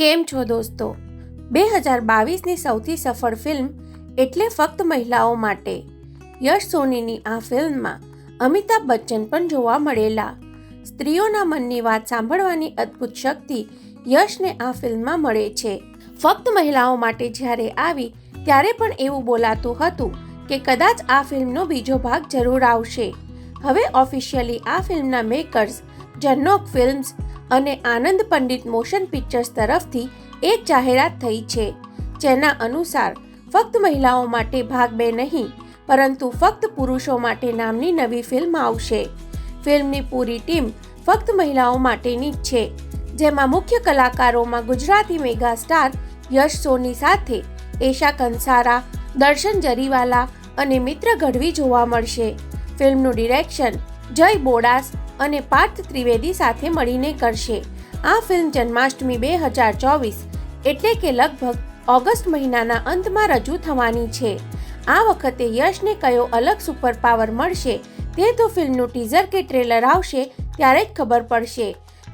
કેમ છો દોસ્તો? 2022ની સૌથી સફળ ફિલ્મ એટલે ફક્ત મહિલાઓ માટે. યશ સોનીની આ ફિલ્મમાં અમિતાભ બચ્ચન પણ જોવા મળેલા. સ્ત્રીઓના મનની વાત સાંભળવાની અદ્ભુત શક્તિ યશને આ ફિલ્મમાં મળે છે. ફક્ત મહિલાઓ માટે જ્યારે આવી ત્યારે પણ એવું બોલાતું હતું કે કદાચ આ ફિલ્મનો બીજો ભાગ જરૂર આવશે. હવે ઓફિશિયલી આ ફિલ્મના મેકર્સ જન્નોક ફિલ્મ્સ અને આનંદ પંડિત મોશન પિક્ચર્સ તરફથી એક જાહેરાત થઈ છે, જેના અનુસાર ફક્ત મહિલાઓ માટે ભાગ 2 નહીં પરંતુ ફક્ત પુરુષો માટે નામની નવી ફિલ્મ આવશે. ફિલ્મની પૂરી ટીમ ફક્ત મહિલાઓ માટેની જ છે, જેમાં મુખ્ય કલાકારોમાં ગુજરાતી મેગા સ્ટાર યશ સોની સાથે એશા કંસારા, દર્શન જરીવાલા અને મિત્ર ગઢવી જોવા મળશે. ફિલ્મનું ડિરેક્શન જય બોડાસ અને પાર્થ ત્રિવેદી સાથે મળીને કરશે. આ ફિલ્મ જન્માષ્ટમી 2024 એટલે કે લગભગ ઓગસ્ટ મહિનાના અંતમાં રજૂ થવાની છે. આ વખતે યશને કયો અલગ સુપર પાવર મળશે તે તો ફિલ્મનું ટીઝર કે ટ્રેલર આવશે ત્યારે જ ખબર પડશે.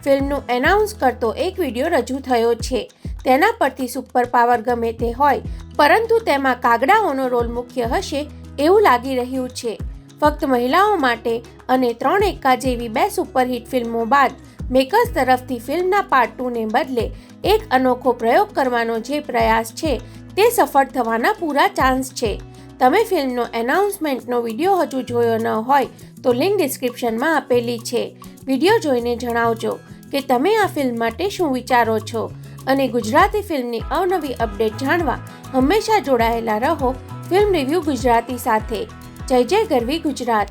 ફિલ્મનું એનાઉન્સ કરતો એક વિડીયો રજૂ થયો છે. તેના પરથી સુપર પાવર ગમે તે હોય પરંતુ તેમાં કાગડાઓનો રોલ મુખ્ય હશે એવું લાગી રહ્યું છે. ફક્ત મહિલાઓ માટે અને 3 એક્કા જેવી 2 સુપરહિટ ફિલ્મો બાદ મેકર્સ તરફથી ફિલ્મના પાર્ટ 2 ને બદલે એક અનોખો પ્રયોગ કરવાનો જે પ્રયાસ છે તે સફળ થવાના પૂરા ચાન્સ છે. તમે ફિલ્મનો એનાઉન્સમેન્ટનો વિડીયો હજુ જોયો ન હોય તો લિંક ડિસ્ક્રિપ્શનમાં આપેલી છે. વિડીયો જોઈને જણાવજો કે તમે આ ફિલ્મ માટે શું વિચારો છો અને ગુજરાતી ફિલ્મની અવનવી અપડેટ જાણવા હંમેશા જોડાયેલા રહો ફિલ્મ રિવ્યૂ ગુજરાતી સાથે. જય જય ગરવી ગુજરાત.